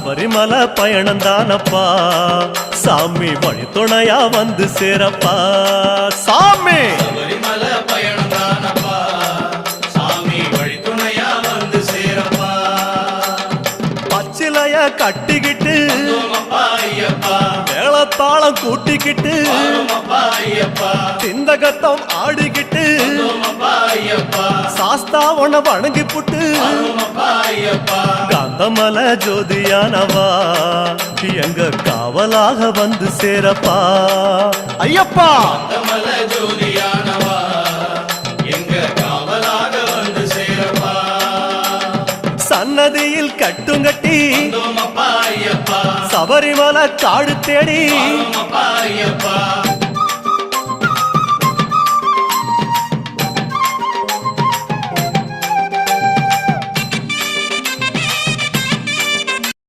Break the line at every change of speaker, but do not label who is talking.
சபரிமலை பயணம் தானப்பா சாமி வழி துணையா வந்து சேரப்பா சாமி
சபரிமலை பயணம் தானப்பா சாமி வழி துணையா வந்து சேரப்பா
பச்சிலைய கட்டிக்கிட்டு
ஐயப்பா
மேளத்தாளம் கூட்டிக்கிட்டு
ஐயப்பா
சிந்தகத்தம் ஆடிக்கிட்டு
ஐயப்பா
சாஸ்தா உன வணங்கி புட்டு
ஐயப்பா
காந்தமல ஜோதியானவா எங்க காவலாக வந்து சேரப்பா ஐயப்பா
காந்தமல ஜோதியானவா எங்க காவலாக வந்து சேரப்பா
சன்னதியில் கட்டுங்கட்டி
ஐயப்பா
சபரிமலை காடு தேடி
ஐயப்பா